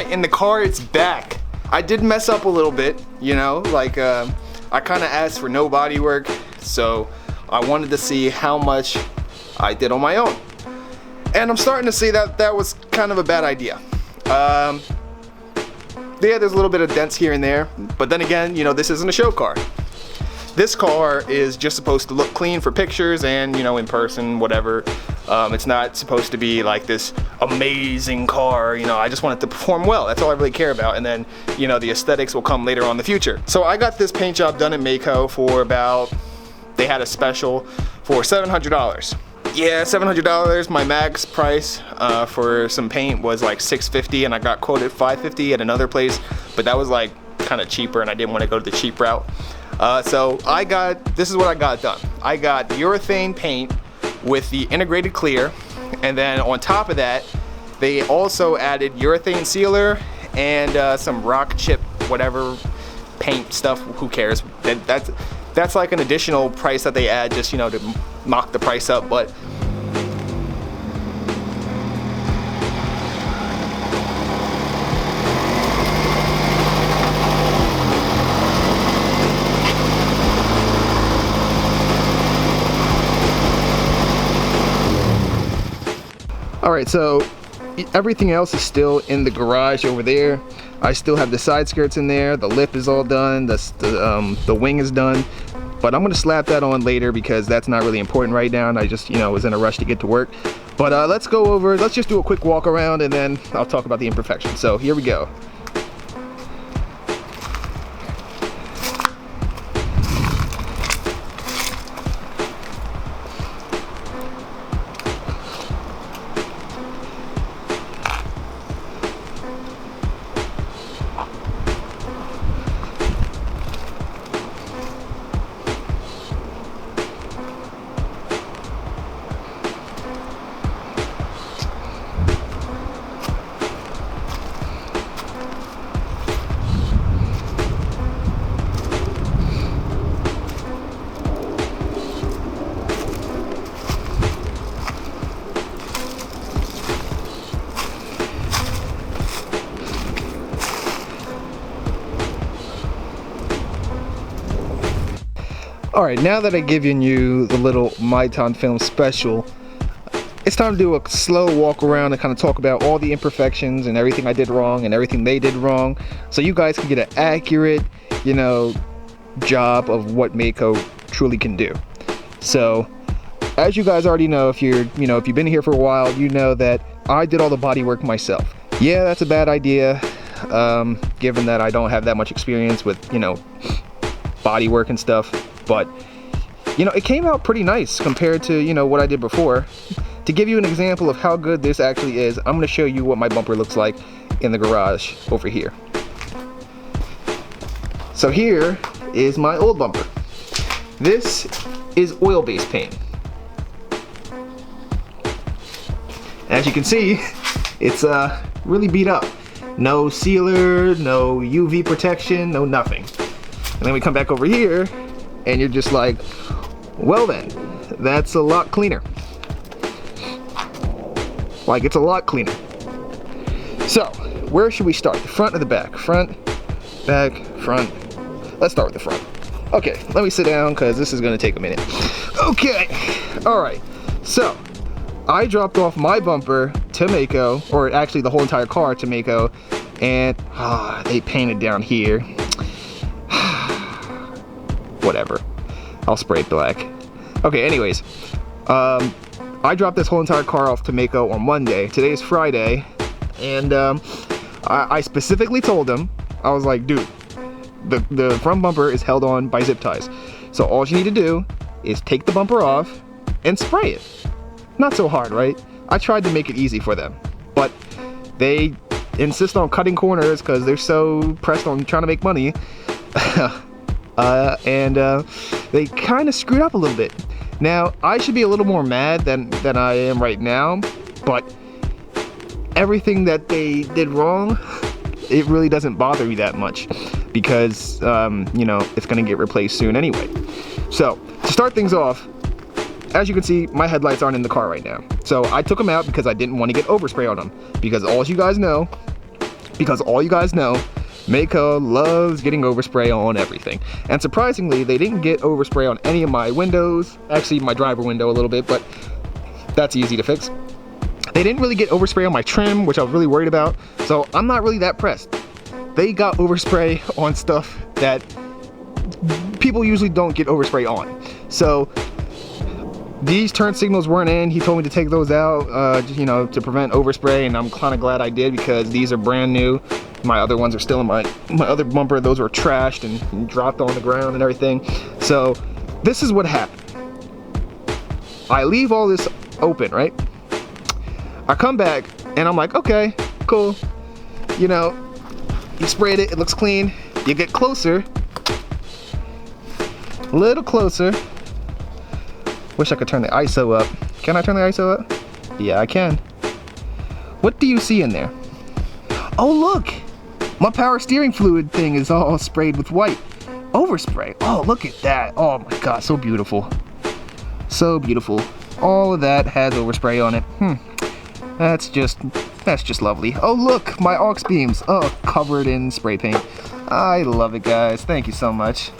Alright, in the car it's back. I did mess up a little bit, you know, like I kind of asked for no body work, so I wanted to see how much I did on my own. And I'm starting to see that that was kind of a bad idea. Yeah, there's a little bit of dents here and there, but then again, you know, this isn't a show car. This car is just supposed to look clean for pictures and, you know, in person, whatever. It's not supposed to be like this amazing car, you know, I just want it to perform well. That's all I really care about. And then, you know, the aesthetics will come later on in the future. So I got this paint job done at Maaco for about, they had a special for $700. Yeah, $700. My max price for some paint was like $650, and I got quoted $550 at another place, but that was like kind of cheaper and I didn't want to go the cheap route. So this is what I got done. I got urethane paint with the integrated clear, and then on top of that, they also added urethane sealer and some rock chip, whatever paint stuff, who cares. That's like an additional price that they add just, you know, to knock the price up, but alright, so everything else is still in the garage over there. I still have the side skirts in there, the lip is all done, the wing is done, but I'm gonna slap that on later because that's not really important right now, and I just, you know, was in a rush to get to work. But let's just do a quick walk around and then I'll talk about the imperfections. So here we go. Alright, now that I've given you the little Maaco film special, it's time to do a slow walk around and kind of talk about all the imperfections and everything I did wrong and everything they did wrong, so you guys can get an accurate, you know, job of what Maaco truly can do. So, as you guys already know, if you've been here for a while, you know that I did all the body work myself. Yeah, that's a bad idea, given that I don't have that much experience with, you know, body work and stuff. But, you know, it came out pretty nice compared to, you know, what I did before. To give you an example of how good this actually is, I'm going to show you what my bumper looks like in the garage over here. So here is my old bumper. This is oil-based paint. As you can see, it's really beat up. No sealer, no UV protection, no nothing. And then we come back over here, and you're just like, well then, that's a lot cleaner. Like, it's a lot cleaner. So, where should we start? The front or the back? Front, back, front. Let's start with the front. Okay, let me sit down because this is going to take a minute. Okay, alright. So, I dropped off my bumper to Maaco, or actually the whole entire car to Maaco, and they painted down here. Whatever, I'll spray it black. Okay, anyways, I dropped this whole entire car off to Maaco on Monday. Today is Friday, and I specifically told them, I was like, dude, the front bumper is held on by zip ties, so all you need to do is take the bumper off and spray it. Not so hard, right? I tried to make it easy for them, but they insist on cutting corners because they're so pressed on trying to make money. They kind of screwed up a little bit. Now, I should be a little more mad than I am right now, but everything that they did wrong, it really doesn't bother me that much because, you know, it's going to get replaced soon anyway. So, to start things off, as you can see, my headlights aren't in the car right now. So, I took them out because I didn't want to get overspray on them, because all you guys know, because all you guys know, Maaco loves getting overspray on everything. And surprisingly, they didn't get overspray on any of my windows. Actually, my driver window a little bit, but that's easy to fix. They didn't really get overspray on my trim, which I was really worried about. So I'm not really that pressed. They got overspray on stuff that people usually don't get overspray on. So these turn signals weren't in. He told me to take those out, you know, to prevent overspray, and I'm kind of glad I did because these are brand new. My other ones are still in my other bumper. Those were trashed and dropped on the ground and everything. So this is what happened. I leave all this open, right? I come back and I'm like, okay, cool. You know, you sprayed it, it looks clean. You get closer, a little closer. Wish I could turn the ISO up. Can I turn the ISO up? Yeah, I can. What do you see in there? Oh, look! My power steering fluid thing is all sprayed with white. Overspray. Oh, look at that. Oh my god, so beautiful. So beautiful. All of that has overspray on it. That's just lovely. Oh look, my aux beams. Oh, covered in spray paint. I love it, guys. Thank you so much.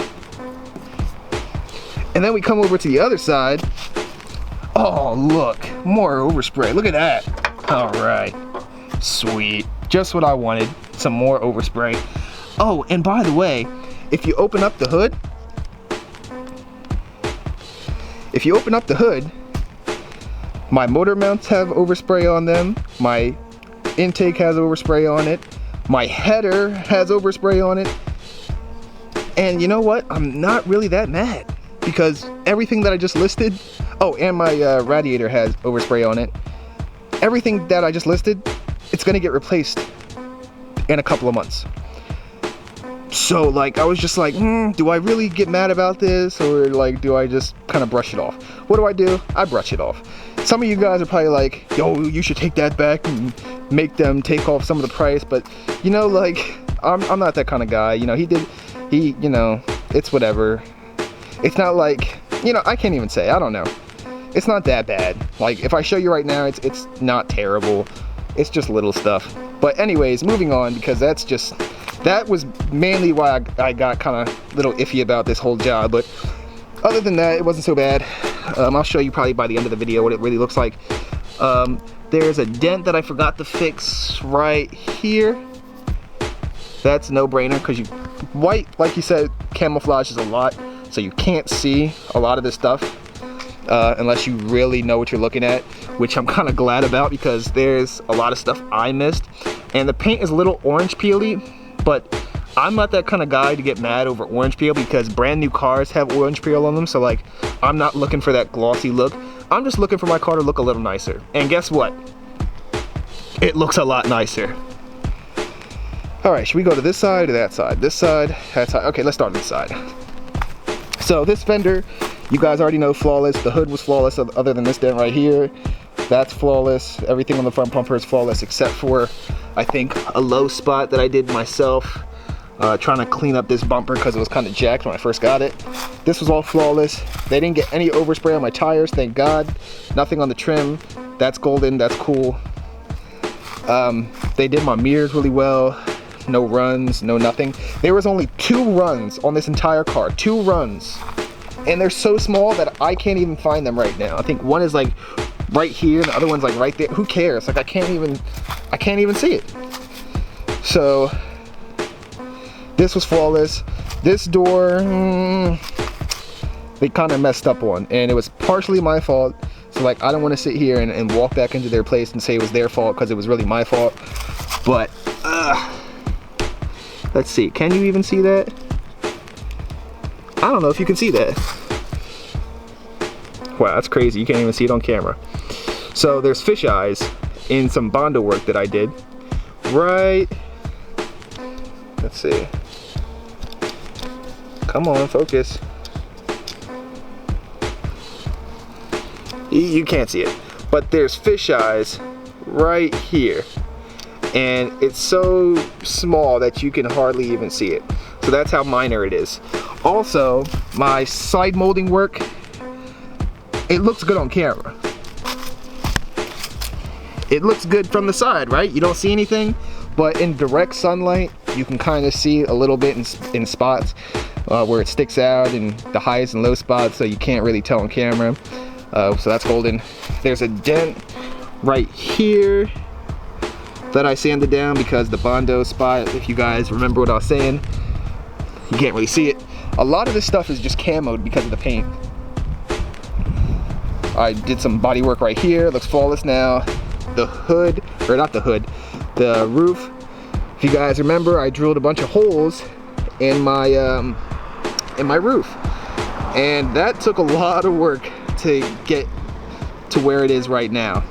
And then we come over to the other side. Oh, look, more overspray. Look at that. All right, sweet. Just what I wanted, some more overspray. Oh, and by the way, if you open up the hood, my motor mounts have overspray on them. My intake has overspray on it. My header has overspray on it. And you know what? I'm not really that mad because everything that I just listed, oh, and my radiator has overspray on it. Everything that I just listed, it's gonna get replaced in a couple of months. So like, I was just like, do I really get mad about this, or like, do I just kind of brush it off? What do? I brush it off. Some of you guys are probably like, yo, you should take that back and make them take off some of the price, but you know, like, I'm not that kind of guy. You know, you know, it's whatever. It's not like, you know, I can't even say, I don't know. It's not that bad. Like, if I show you right now, it's not terrible. It's just little stuff. But anyways, moving on, because that was mainly why I got kind of a little iffy about this whole job. But other than that, it wasn't so bad. I'll show you probably by the end of the video what it really looks like. There's a dent that I forgot to fix right here. That's no brainer because white, like you said, camouflages a lot, so you can't see a lot of this stuff unless you really know what you're looking at, which I'm kind of glad about because there's a lot of stuff I missed. And the paint is a little orange peely, but I'm not that kind of guy to get mad over orange peel because brand new cars have orange peel on them. So like, I'm not looking for that glossy look. I'm just looking for my car to look a little nicer. And guess what? It looks a lot nicer. All right, should we go to this side or that side? This side, that side. Okay, let's start on this side. So this fender, you guys already know, flawless. The hood was flawless other than this dent right here. That's flawless. Everything on the front bumper is flawless except for, I think, a low spot that I did myself. Trying to clean up this bumper because it was kind of jacked when I first got it. This was all flawless. They didn't get any overspray on my tires, thank God. Nothing on the trim. That's golden, that's cool. They did my mirrors really well. No runs, no nothing. There was only 2 runs on this entire car, 2 runs. And they're so small that I can't even find them right now. I think one is like right here, and the other one's like right there. Who cares? Like I can't even see it. So this was flawless. This door, they kind of messed up on, and it was partially my fault. So like, I don't want to sit here and walk back into their place and say it was their fault because it was really my fault. But let's see, can you even see that? I don't know if you can see that. Wow, that's crazy. You can't even see it on camera. So there's fish eyes in some Bondo work that I did. Right, let's see. Come on, focus. You can't see it, but there's fish eyes right here. And it's so small that you can hardly even see it. So that's how minor it is. Also, my side molding work, it looks good on camera. It looks good from the side, right? You don't see anything, but in direct sunlight you can kind of see a little bit in spots where it sticks out in the highest and low spots, so you can't really tell on camera. So that's golden. There's a dent right here that I sanded down because the Bondo spot, if you guys remember what I was saying, you can't really see it. A lot of this stuff is just camoed because of the paint. I did some body work right here, looks flawless now. The hood, or not the hood, the roof, if you guys remember, I drilled a bunch of holes in my roof, and that took a lot of work to get to where it is right now.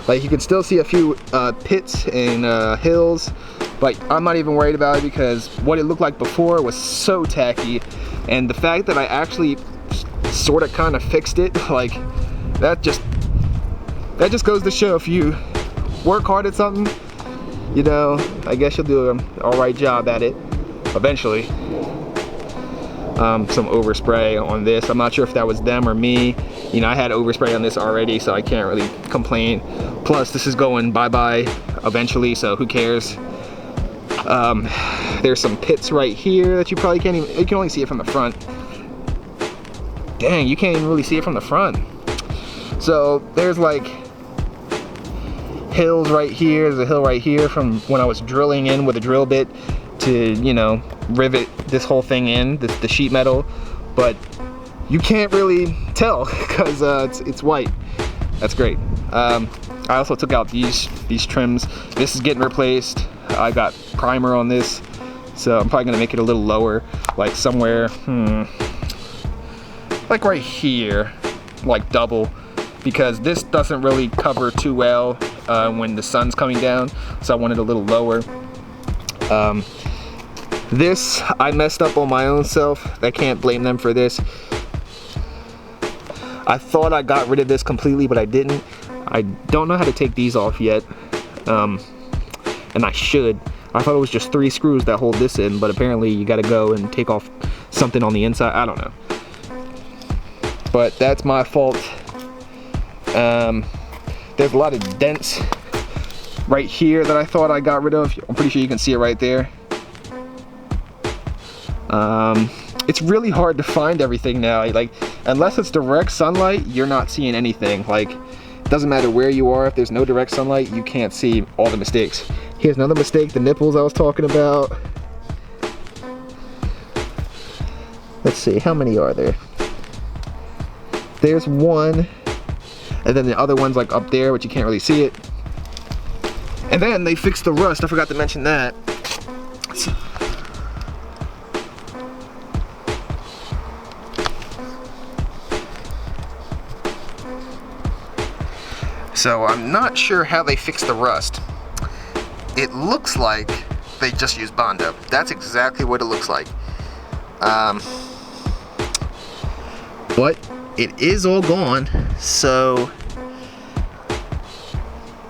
Like, you can still see a few pits and hills, but I'm not even worried about it because what it looked like before was so tacky, and the fact that I actually sort of kind of fixed it, like, that just goes to show if you work hard at something, you know, I guess you'll do an alright job at it eventually. Some overspray on this. I'm not sure if that was them or me. You know, I had overspray on this already, so I can't really complain. Plus, this is going bye-bye eventually, so who cares? There's some pits right here that you probably can't even, you can only see it from the front. Dang, you can't even really see it from the front. So there's like hills right here. There's a hill right here from when I was drilling in with a drill bit to, you know, rivet this whole thing in, the sheet metal, but you can't really tell because it's white. That's great. I also took out these trims. This is getting replaced. I got primer on this, so I'm probably gonna make it a little lower, like somewhere, like right here, like double, because this doesn't really cover too well when the sun's coming down, so I want it a little lower. This I messed up on my own self. I can't blame them for this. I thought I got rid of this completely, but I didn't. I don't know how to take these off yet, and I should. I thought it was just 3 screws that hold this in, but apparently you gotta go and take off something on the inside. I don't know, but that's my fault. There's a lot of dents right here that I thought I got rid of. I'm pretty sure you can see it right there. It's really hard to find everything now. Like, unless it's direct sunlight, you're not seeing anything. Like, it doesn't matter where you are. If there's no direct sunlight, you can't see all the mistakes. Here's another mistake, the nipples I was talking about. Let's see, how many are there? There's one, and then the other one's like up there, but you can't really see it. And then they fixed the rust. I forgot to mention that. So I'm not sure how they fixed the rust. It looks like they just used Bondo. That's exactly what it looks like. But it is all gone, so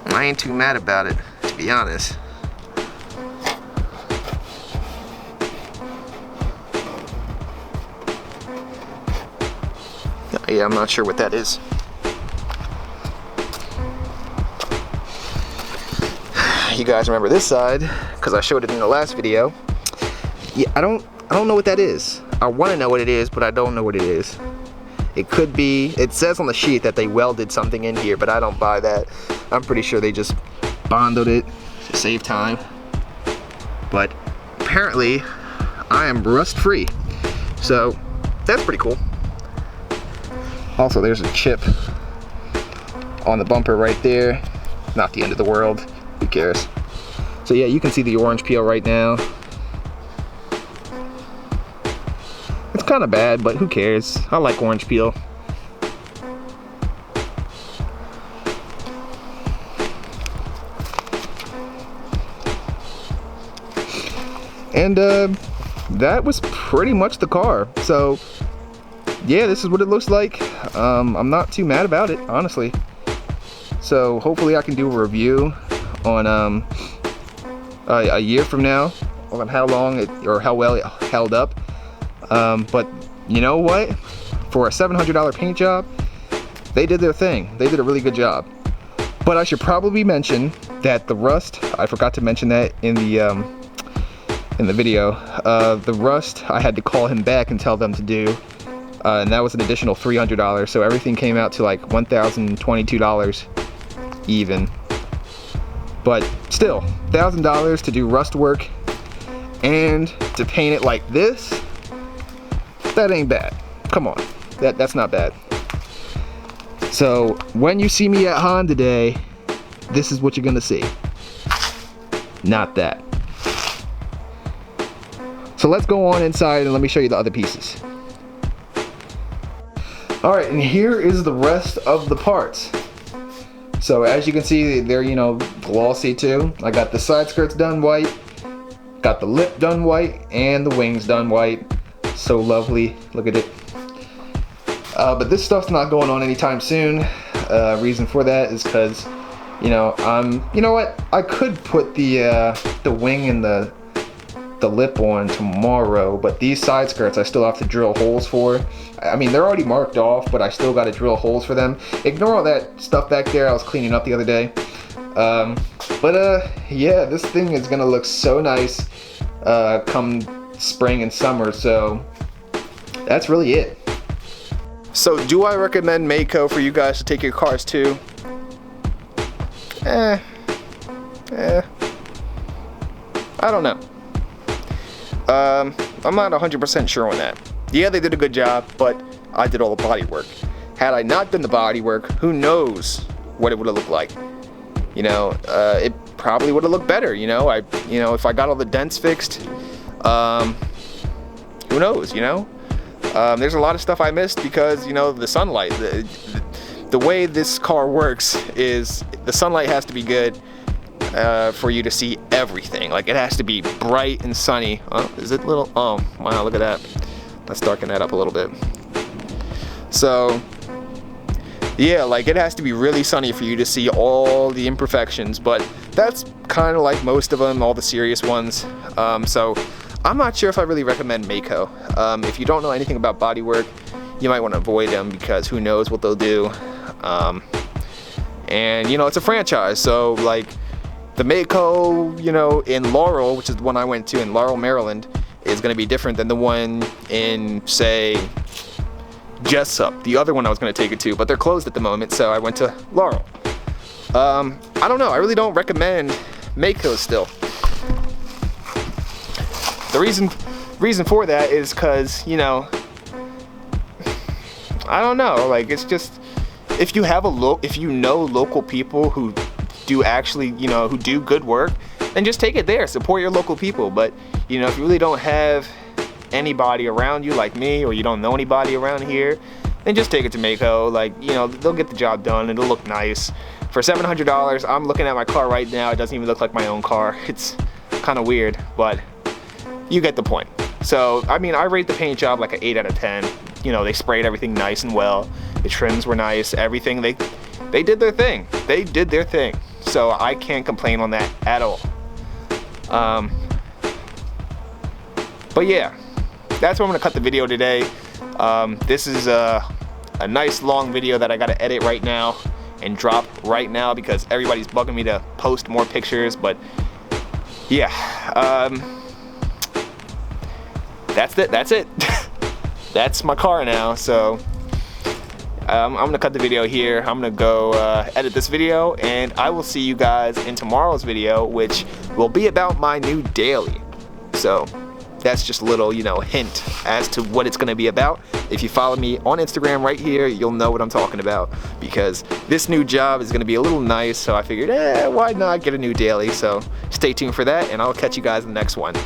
I ain't too mad about it, to be honest. Yeah, I'm not sure what that is. You guys remember this side because I showed it in the last video. Yeah, I don't know what that is. I want to know what it is, but I don't know what it is. It could be, it says on the sheet that they welded something in here, but I don't buy that. I'm pretty sure they just bondoed it to save time. But apparently I am rust free, so that's pretty cool. Also, there's a chip on the bumper right there. Not the end of the world. Who cares? So yeah, you can see the orange peel right now. It's kind of bad, but who cares? I like orange peel. And that was pretty much the car. So yeah, this is what it looks like. I'm not too mad about it, honestly. So hopefully I can do a review on a year from now on how long it, or how well it held up. But you know what? For a $700 paint job, they did their thing. They did a really good job. But I should probably mention that the rust, I forgot to mention that in the video, the rust I had to call him back and tell them to do, and that was an additional $300, so everything came out to like $1,022 even. But still, $1,000 to do rust work and to paint it like this, that ain't bad. Come on, that's not bad. So when you see me at Honda Day, this is what you're gonna see. Not that. So let's go on inside and let me show you the other pieces. Alright, and here is the rest of the parts. So as you can see, they're, you know, glossy too. I got the side skirts done white, got the lip done white, and the wings done white. So lovely, look at it. But this stuff's not going on anytime soon. Reason for that is because, you know what? I could put the wing and the lip on tomorrow, but these side skirts I still have to drill holes for. I mean, they're already marked off, but I still got to drill holes for them. Ignore all that stuff back there I was cleaning up the other day. Yeah, this thing is gonna look so nice come spring and summer, so that's really it. So do I recommend Maaco for you guys to take your cars to? I don't know. I'm not 100% sure on that. Yeah, they did a good job, but I did all the body work. Had I not done the body work, who knows what it would have looked like. You know, it probably would have looked better, you know. If I got all the dents fixed, who knows, you know. There's a lot of stuff I missed because, you know, the sunlight. The way this car works is the sunlight has to be good for you to see everything. Like, it has to be bright and sunny. Oh, is it little? Oh, wow, look at that. Let's darken that up a little bit. So, yeah, like, it has to be really sunny for you to see all the imperfections, but that's kind of like most of them, all the serious ones. So, I'm not sure if I really recommend Maaco. If you don't know anything about bodywork, you might want to avoid them because who knows what they'll do. And, you know, it's a franchise, so, like, the Maaco, you know, in Laurel, which is the one I went to in Laurel, Maryland, is going to be different than the one in, say, Jessup, the other one I was going to take it to, but they're closed at the moment, so I went to Laurel. I don't know, I really don't recommend Maaco still. The reason for that is because, you know, I don't know, like, it's just, if you have if you know local people who do actually, you know, who do good work, then just take it there, support your local people. But, you know, if you really don't have anybody around you like me, or you don't know anybody around here, then just take it to Maaco. Like, you know, they'll get the job done, it'll look nice. For $700, I'm looking at my car right now, it doesn't even look like my own car. It's kind of weird, but you get the point. So, I mean, I rate the paint job like an 8 out of 10. You know, they sprayed everything nice and well. The trims were nice, everything. They did their thing. They did their thing. So I can't complain on that at all. But yeah, that's where I'm gonna cut the video today. This is a nice long video that I gotta edit right now and drop right now because everybody's bugging me to post more pictures. But yeah, that's it. That's my car now. So I'm gonna cut the video here. I'm gonna go edit this video, and I will see you guys in tomorrow's video, which will be about my new daily. So that's just a little, you know, hint as to what it's gonna be about. If you follow me on Instagram right here, you'll know what I'm talking about, because this new job is gonna be a little nice, so I figured, why not get a new daily? So stay tuned for that, and I'll catch you guys in the next one.